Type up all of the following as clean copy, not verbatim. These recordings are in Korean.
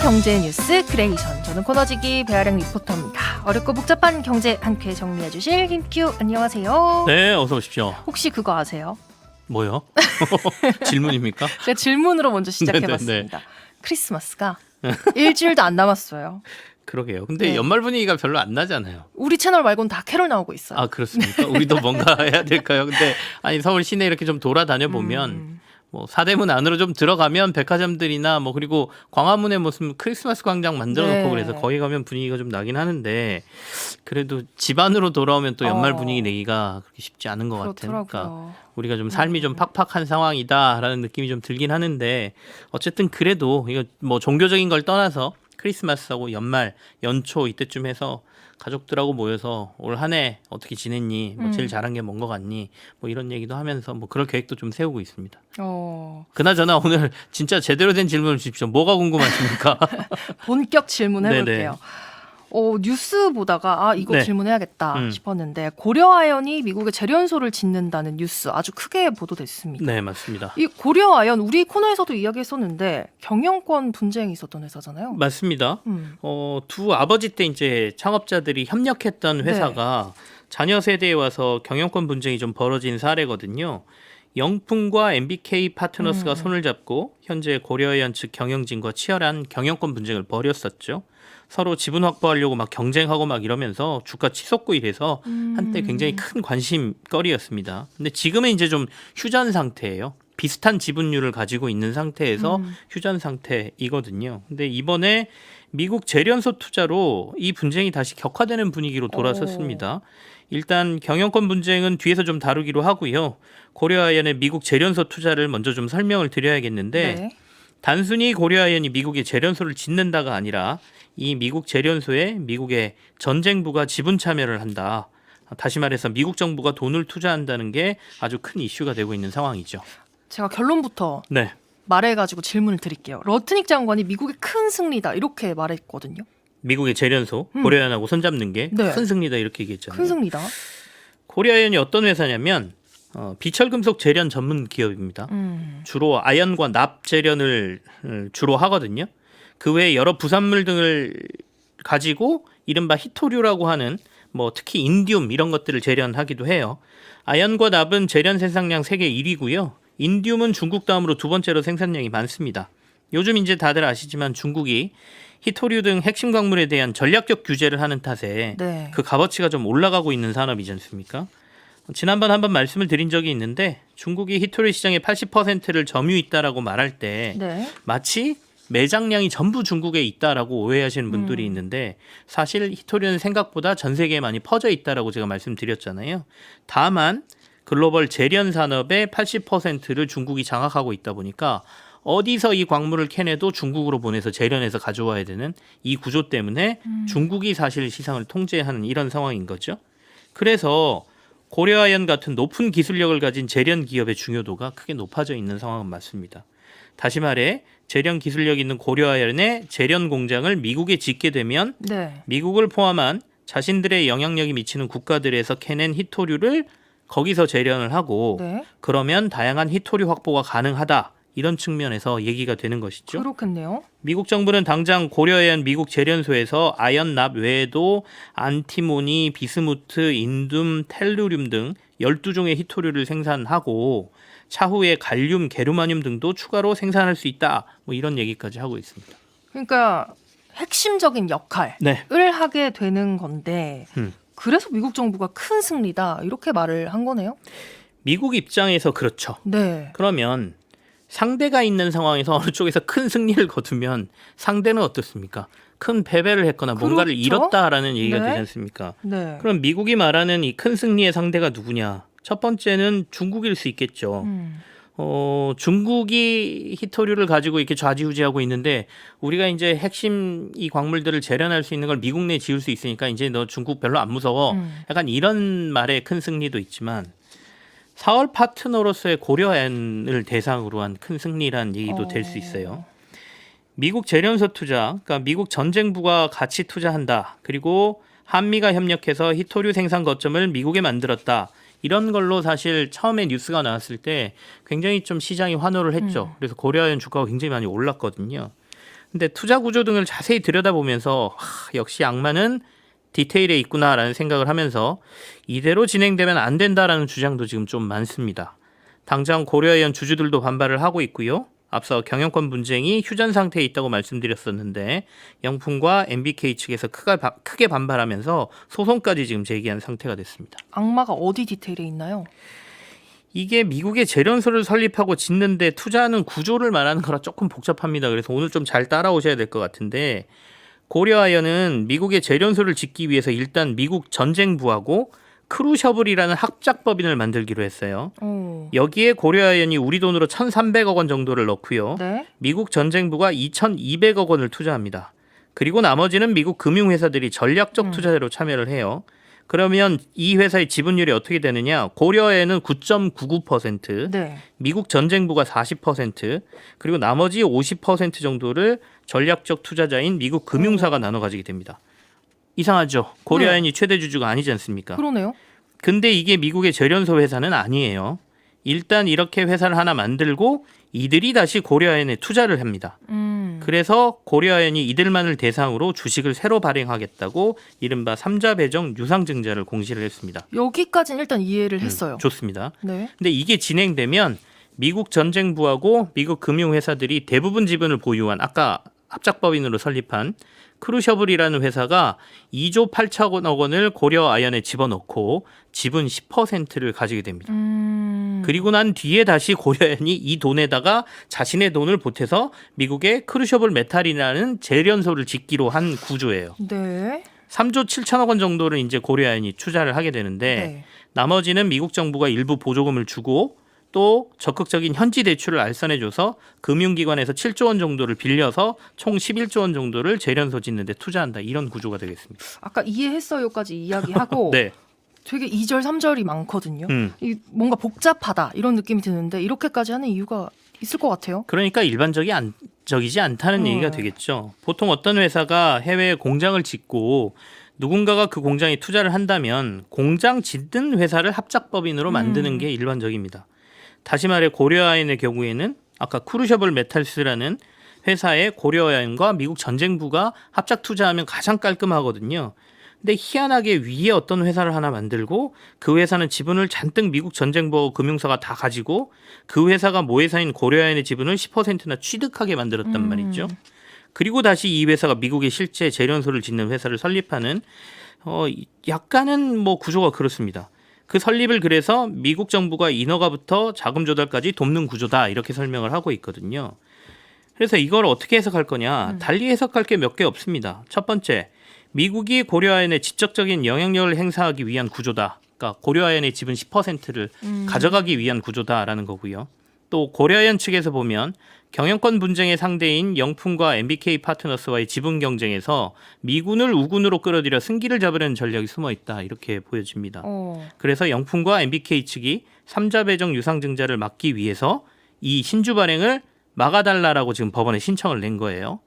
경제 뉴스 크리에이션. 저는 코너지기 배아량 리포터입니다. 어렵고 복잡한 경제 한 큐에 정리해 주실 김큐 안녕하세요. 네, 어서 오십시오. 혹시 그거 아세요? 뭐요? 질문입니까? 제가 질문으로 먼저 시작해봤습니다. 네네네. 크리스마스가 일주일도 안 남았어요. 그러게요. 근데 네. 연말 분위기가 별로 안 나잖아요. 우리 채널 말고는 다 캐롤 나오고 있어요. 아, 그렇습니까? 우리도 뭔가 해야 될까요? 근데 아니 서울 시내 이렇게 좀 돌아다녀 보면 뭐 사대문 안으로 좀 들어가면 백화점들이나 뭐 그리고 광화문에 무슨 크리스마스 광장 만들어 놓고 네. 그래서 거기 가면 분위기가 좀 나긴 하는데 그래도 집 안으로 돌아오면 또 연말 분위기 내기가 그렇게 쉽지 않은 것 같아요. 그러니까 그렇더라고요. 우리가 좀 삶이 좀 팍팍한 상황이다라는 느낌이 좀 들긴 하는데 어쨌든 그래도 이거 뭐 종교적인 걸 떠나서 크리스마스하고 연말, 연초 이때쯤 해서 가족들하고 모여서 올 한 해 어떻게 지냈니? 뭐 제일 잘한 게 뭔 것 같니? 뭐 이런 얘기도 하면서 뭐 그럴 계획도 좀 세우고 있습니다. 그나저나 오늘 진짜 제대로 된 질문을 주십시오. 뭐가 궁금하십니까? 본격 질문해볼게요. 네네. 뉴스 보다가 이거 네. 질문해야겠다 싶었는데 고려아연이 미국에 재련소를 짓는다는 뉴스 아주 크게 보도됐습니다. 네, 맞습니다. 이 고려아연 우리 코너에서도 이야기했었는데 경영권 분쟁이 있었던 회사잖아요. 맞습니다. 두 아버지 때 이제 창업자들이 협력했던 회사가 자녀 세대에 와서 경영권 분쟁이 좀 벌어진 사례거든요. 영풍과 MBK 파트너스가 손을 잡고 현재 고려아연 측 경영진과 치열한 경영권 분쟁을 벌였었죠. 서로 지분 확보하려고 막 경쟁하고 막 이러면서 주가 치솟고 이래서 한때 굉장히 큰 관심거리였습니다. 근데 지금은 이제 좀 휴전 상태예요. 비슷한 지분율을 가지고 있는 상태에서 휴전 상태이거든요. 근데 이번에 미국 재련소 투자로 이 분쟁이 다시 격화되는 분위기로 돌아섰습니다. 일단 경영권 분쟁은 뒤에서 좀 다루기로 하고요. 고려아연의 미국 재련소 투자를 먼저 좀 설명을 드려야겠는데 단순히 고려아연이 미국에 재련소를 짓는다가 아니라 이 미국 재련소에 미국의 전쟁부가 지분 참여를 한다. 다시 말해서 미국 정부가 돈을 투자한다는 게 아주 큰 이슈가 되고 있는 상황이죠. 제가 결론부터 네. 말해가지고 질문을 드릴게요. 러트닉 장관이 미국의 큰 승리다 이렇게 말했거든요. 미국의 재련소, 고려아연하고 손잡는 게 큰 네. 승리다 이렇게 얘기했잖아요. 큰 승리다. 고려아연이 어떤 회사냐면 비철금속 재련 전문 기업입니다. 주로 아연과 납 재련을 주로 하거든요. 그 외에 여러 부산물 등을 가지고 이른바 히토류라고 하는 뭐 특히 인디움 이런 것들을 재련하기도 해요. 아연과 납은 재련 생산량 세계 1위고요. 인디움은 중국 다음으로 두 번째로 생산량이 많습니다. 요즘 이제 다들 아시지만 중국이 히토류 등 핵심 광물에 대한 전략적 규제를 하는 탓에 그 값어치가 좀 올라가고 있는 산업이지 않습니까? 지난번 한번 말씀을 드린 적이 있는데 중국이 히토류 시장의 80%를 점유 있다라고 말할 때 마치 매장량이 전부 중국에 있다라고 오해하시는 분들이 있는데 사실 히토류는 생각보다 전 세계에 많이 퍼져 있다라고 제가 말씀드렸잖아요. 다만 글로벌 재련 산업의 80%를 중국이 장악하고 있다 보니까 어디서 이 광물을 캐내도 중국으로 보내서 재련해서 가져와야 되는 이 구조 때문에 중국이 사실 시장을 통제하는 이런 상황인 거죠. 그래서 고려아연 같은 높은 기술력을 가진 재련 기업의 중요도가 크게 높아져 있는 상황은 맞습니다. 다시 말해 재련 기술력 있는 고려아연의 재련 공장을 미국에 짓게 되면 미국을 포함한 자신들의 영향력이 미치는 국가들에서 캐낸 히토류를 거기서 재련을 하고 그러면 다양한 히토류 확보가 가능하다. 이런 측면에서 얘기가 되는 것이죠. 그렇겠네요. 미국 정부는 당장 고려아연 미국 재련소에서 아연 납 외에도 안티모니, 비스무트, 인둠, 텔루륨 등 12종의 히토류를 생산하고 차후에 갈륨, 게르마늄 등도 추가로 생산할 수 있다. 뭐 이런 얘기까지 하고 있습니다. 그러니까 핵심적인 역할을 하게 되는 건데 그래서 미국 정부가 큰 승리다 이렇게 말을 한 거네요. 미국 입장에서 그렇죠. 네. 그러면 상대가 있는 상황에서 어느 쪽에서 큰 승리를 거두면 상대는 어떻습니까? 큰 패배를 했거나 뭔가를 잃었다라는 얘기가 되지 않습니까? 그럼 미국이 말하는 이 큰 승리의 상대가 누구냐? 첫 번째는 중국일 수 있겠죠. 중국이 히토류를 가지고 이렇게 좌지우지하고 있는데 우리가 이제 핵심 이 광물들을 재련할 수 있는 걸 미국 내에 지을 수 있으니까 이제 너 중국 별로 안 무서워. 약간 이런 말의 큰 승리도 있지만 사월 파트너로서의 고려아연을 대상으로 한 큰 승리란 얘기도 될 수 있어요. 미국 재련소 투자, 그러니까 미국 전쟁부가 같이 투자한다. 그리고 한미가 협력해서 히토류 생산 거점을 미국에 만들었다. 이런 걸로 사실 처음에 뉴스가 나왔을 때 굉장히 좀 시장이 환호를 했죠. 그래서 고려아연 주가가 굉장히 많이 올랐거든요. 근데 투자 구조 등을 자세히 들여다보면서 역시 악마는 디테일에 있구나라는 생각을 하면서 이대로 진행되면 안 된다라는 주장도 지금 좀 많습니다. 당장 고려아이언 주주들도 반발을 하고 있고요. 앞서 경영권 분쟁이 휴전 상태에 있다고 말씀드렸었는데 영풍과 MBK 측에서 크게 반발하면서 소송까지 지금 제기한 상태가 됐습니다. 악마가 어디 디테일에 있나요? 이게 미국의 재련소를 설립하고 짓는데 투자하는 구조를 말하는 거라 조금 복잡합니다. 그래서 오늘 좀 잘 따라오셔야 될 것 같은데 고려아이언은 미국의 재련소를 짓기 위해서 일단 미국 전쟁부하고 크루셔블이라는 합작법인을 만들기로 했어요. 여기에 고려아이언이 우리 돈으로 1,300억 원 정도를 넣고요. 네? 미국 전쟁부가 2,200억 원을 투자합니다. 그리고 나머지는 미국 금융회사들이 전략적 투자자로 참여를 해요. 그러면 이 회사의 지분율이 어떻게 되느냐? 고려아이언은 9.99%, 네. 미국 전쟁부가 40%, 그리고 나머지 50% 정도를 전략적 투자자인 미국 금융사가 나눠 가지게 됩니다. 이상하죠? 고려아이언이 최대 주주가 아니지 않습니까? 그러네요. 근데 이게 미국의 재련소 회사는 아니에요. 일단 이렇게 회사를 하나 만들고 이들이 다시 고려아이언에 투자를 합니다. 그래서 고려아이언이 이들만을 대상으로 주식을 새로 발행하겠다고 이른바 3자 배정 유상증자를 공시를 했습니다. 여기까지는 일단 이해를 했어요. 좋습니다. 네. 근데 이게 진행되면 미국 전쟁부하고 미국 금융회사들이 대부분 지분을 보유한 아까 합작법인으로 설립한 크루셔블이라는 회사가 2조 8천억 원을 고려아이언에 집어넣고 지분 10%를 가지게 됩니다. 그리고 난 뒤에 다시 고려아이언이 이 돈에다가 자신의 돈을 보태서 미국의 크루셔블 메탈이라는 재련소를 짓기로 한 구조예요. 네. 3조 7천억 원 정도를 이제 고려아이언이 투자를 하게 되는데 네. 나머지는 미국 정부가 일부 보조금을 주고 또 적극적인 현지 대출을 알선해줘서 금융기관에서 7조 원 정도를 빌려서 총 11조 원 정도를 재련소 짓는 데 투자한다. 이런 구조가 되겠습니다. 아까 이해했어요까지 이야기하고 네. 되게 2절, 3절이 많거든요. 뭔가 복잡하다 이런 느낌이 드는데 이렇게까지 하는 이유가 있을 것 같아요. 그러니까 일반적이지 않다는 얘기가 되겠죠. 보통 어떤 회사가 해외에 공장을 짓고 누군가가 그 공장에 투자를 한다면 공장 짓는 회사를 합작법인으로 만드는 게 일반적입니다. 다시 말해 고려아이언의 경우에는 아까 크루셔블 메탈스라는 회사에 고려아이언과 미국 전쟁부가 합작 투자하면 가장 깔끔하거든요. 근데 희한하게 위에 어떤 회사를 하나 만들고 그 회사는 지분을 잔뜩 미국 전쟁부 금융사가 다 가지고 그 회사가 모회사인 고려아이언의 지분을 10%나 취득하게 만들었단 말이죠. 그리고 다시 이 회사가 미국의 실제 재련소를 짓는 회사를 설립하는 약간은 뭐 구조가 그렇습니다. 그 설립을 그래서 미국 정부가 인허가부터 자금 조달까지 돕는 구조다 이렇게 설명을 하고 있거든요. 그래서 이걸 어떻게 해석할 거냐? 달리 해석할 게 몇 개 없습니다. 첫 번째, 미국이 고려아이언에 직접적인 영향력을 행사하기 위한 구조다. 그러니까 고려아이언의 지분 10%를 가져가기 위한 구조다라는 거고요. 또 고려아이언 측에서 보면 경영권 분쟁의 상대인 영풍과 MBK 파트너스와의 지분 경쟁에서 미군을 우군으로 끌어들여 승기를 잡으려는 전략이 숨어 있다 이렇게 보여집니다. 그래서 영풍과 MBK 측이 3자 배정 유상증자를 막기 위해서 이 신주 발행을 막아달라라고 지금 법원에 신청을 낸 거예요.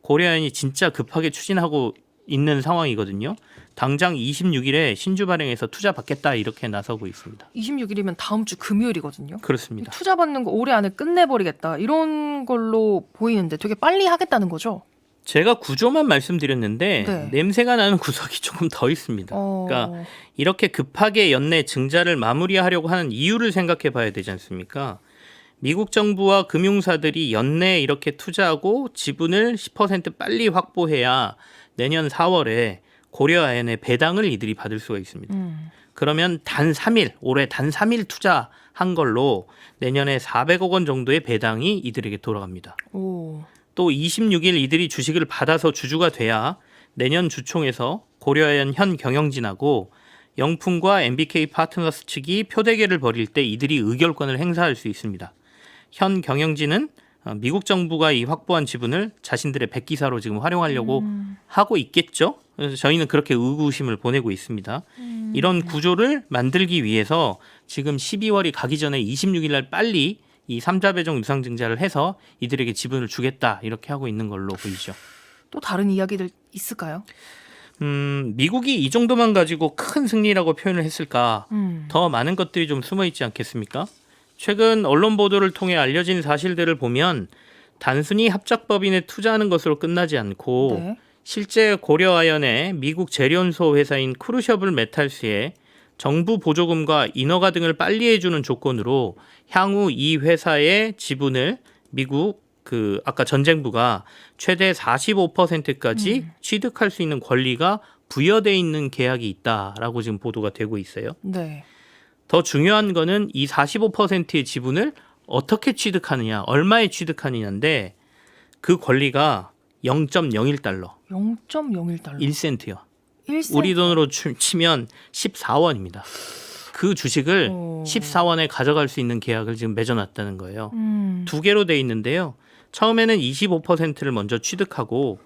고려아이언이 진짜 급하게 추진하고 있는 상황이거든요. 당장 26일에 신주 발행해서 투자 받겠다 이렇게 나서고 있습니다. 26일이면 다음 주 금요일이거든요. 그렇습니다. 투자 받는 거 올해 안에 끝내버리겠다 이런 걸로 보이는데 되게 빨리 하겠다는 거죠? 제가 구조만 말씀드렸는데 네. 냄새가 나는 구석이 조금 더 있습니다. 그러니까 이렇게 급하게 연내 증자를 마무리하려고 하는 이유를 생각해 봐야 되지 않습니까? 미국 정부와 금융사들이 연내에 이렇게 투자하고 지분을 10% 빨리 확보해야 내년 4월에 고려아이언의 배당을 이들이 받을 수가 있습니다. 그러면 올해 단 3일 투자한 걸로 내년에 400억 원 정도의 배당이 이들에게 돌아갑니다. 또 26일 이들이 주식을 받아서 주주가 돼야 내년 주총에서 고려아이언 현 경영진하고 영풍과 MBK 파트너스 측이 표대결을 벌일 때 이들이 의결권을 행사할 수 있습니다. 현 경영진은 미국 정부가 이 확보한 지분을 자신들의 백기사로 지금 활용하려고 하고 있겠죠. 그래서 저희는 그렇게 의구심을 보내고 있습니다. 이런 구조를 만들기 위해서 지금 12월이 가기 전에 26일 날 빨리 이 3자 배정 유상증자를 해서 이들에게 지분을 주겠다 이렇게 하고 있는 걸로 보이죠. 또 다른 이야기들 있을까요? 미국이 이 정도만 가지고 큰 승리라고 표현을 했을까? 더 많은 것들이 좀 숨어 있지 않겠습니까? 최근 언론 보도를 통해 알려진 사실들을 보면 단순히 합작법인에 투자하는 것으로 끝나지 않고 네. 실제 고려아연의 미국 제련소 회사인 크루셔블 메탈스에 정부 보조금과 인허가 등을 빨리 해주는 조건으로 향후 이 회사의 지분을 미국 아까 전쟁부가 최대 45%까지 취득할 수 있는 권리가 부여돼 있는 계약이 있다라고 지금 보도가 되고 있어요. 네. 더 중요한 거는 이 45%의 지분을 어떻게 취득하느냐, 얼마에 취득하느냐인데 그 권리가 0.01달러, 0.01달러. 1센트요. 1센트. 우리 돈으로 치면 14원입니다. 그 주식을 14원에 가져갈 수 있는 계약을 지금 맺어놨다는 거예요. 두 개로 돼 있는데요. 처음에는 25%를 먼저 취득하고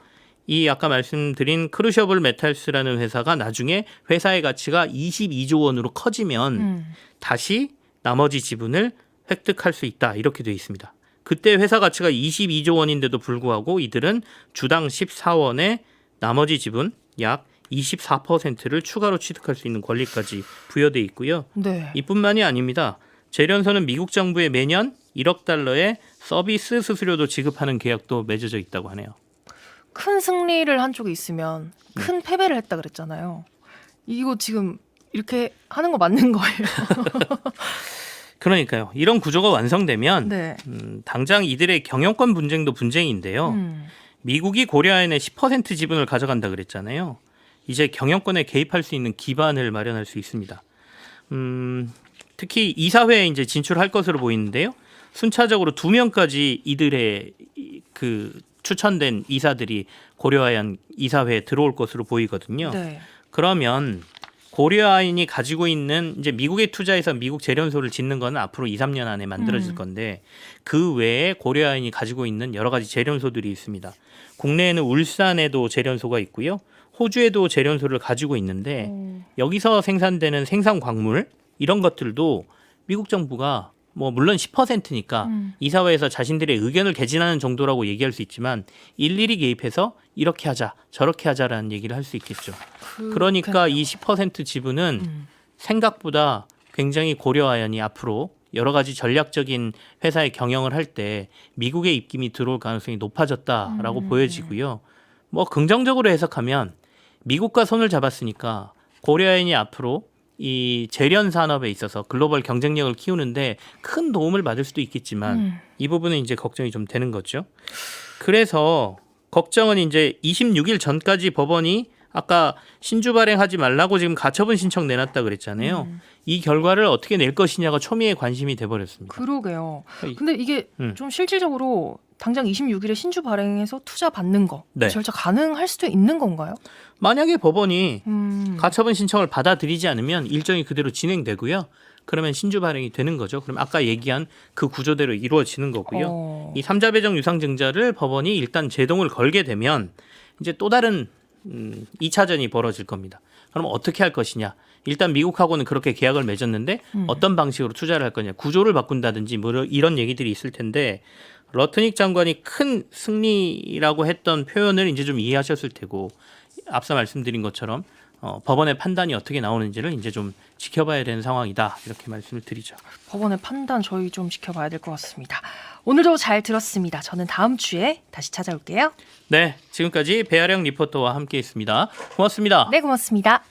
이 아까 말씀드린 크루셔블 메탈스라는 회사가 나중에 회사의 가치가 22조 원으로 커지면 다시 나머지 지분을 획득할 수 있다. 이렇게 돼 있습니다. 그때 회사 가치가 22조 원인데도 불구하고 이들은 주당 14원에 나머지 지분 약 24%를 추가로 취득할 수 있는 권리까지 부여돼 있고요. 네. 이뿐만이 아닙니다. 제련소는 미국 정부에 매년 1억 달러의 서비스 수수료도 지급하는 계약도 맺어져 있다고 하네요. 큰 승리를 한 쪽에 있으면 큰 패배를 했다 그랬잖아요. 이거 지금 이렇게 하는 거 맞는 거예요? 그러니까요. 이런 구조가 완성되면 네. 당장 이들의 경영권 분쟁도 분쟁인데요. 미국이 고려아연의 10% 지분을 가져간다 그랬잖아요. 이제 경영권에 개입할 수 있는 기반을 마련할 수 있습니다. 특히 이사회에 이제 진출할 것으로 보이는데요. 순차적으로 2명까지 이들의 추천된 이사들이 고려아연 이사회에 들어올 것으로 보이거든요. 네. 그러면 고려아연이 가지고 있는 이제 미국에 투자해서 미국 제련소를 짓는 건 앞으로 2, 3년 안에 만들어질 건데 그 외에 고려아연이 가지고 있는 여러 가지 제련소들이 있습니다. 국내에는 울산에도 제련소가 있고요. 호주에도 제련소를 가지고 있는데 여기서 생산되는 생산 광물 이런 것들도 미국 정부가 뭐 물론 10%니까 이사회에서 자신들의 의견을 개진하는 정도라고 얘기할 수 있지만 일일이 개입해서 이렇게 하자 저렇게 하자라는 얘기를 할 수 있겠죠. 그러니까 이 10% 지분은 생각보다 굉장히 고려아연이 앞으로 여러 가지 전략적인 회사의 경영을 할 때 미국의 입김이 들어올 가능성이 높아졌다라고 보여지고요. 뭐 긍정적으로 해석하면 미국과 손을 잡았으니까 고려아연이 앞으로 이 제련 산업에 있어서 글로벌 경쟁력을 키우는데 큰 도움을 받을 수도 있겠지만 이 부분은 이제 걱정이 좀 되는 거죠. 그래서 걱정은 이제 26일 전까지 법원이 아까 신주 발행하지 말라고 지금 가처분 신청 내놨다 그랬잖아요. 이 결과를 어떻게 낼 것이냐가 초미의 관심이 돼버렸습니다. 그러게요. 근데 이게 좀 실질적으로 당장 26일에 신주 발행해서 투자 받는 거 네. 절차 가능할 수도 있는 건가요? 만약에 법원이 가처분 신청을 받아들이지 않으면 일정이 그대로 진행되고요. 그러면 신주 발행이 되는 거죠. 그럼 아까 얘기한 그 구조대로 이루어지는 거고요. 이 3자 배정 유상증자를 법원이 일단 제동을 걸게 되면 이제 또 다른 2차전이 벌어질 겁니다. 그럼 어떻게 할 것이냐. 일단 미국하고는 그렇게 계약을 맺었는데 어떤 방식으로 투자를 할 거냐. 구조를 바꾼다든지 뭐 이런 얘기들이 있을 텐데 러트닉 장관이 큰 승리라고 했던 표현을 이제 좀 이해하셨을 테고 앞서 말씀드린 것처럼 법원의 판단이 어떻게 나오는지를 이제 좀 지켜봐야 되는 상황이다. 이렇게 말씀을 드리죠. 법원의 판단 저희 좀 지켜봐야 될 것 같습니다. 오늘도 잘 들었습니다. 저는 다음 주에 다시 찾아올게요. 네, 지금까지 배아령 리포터와 함께했습니다. 고맙습니다. 네, 고맙습니다.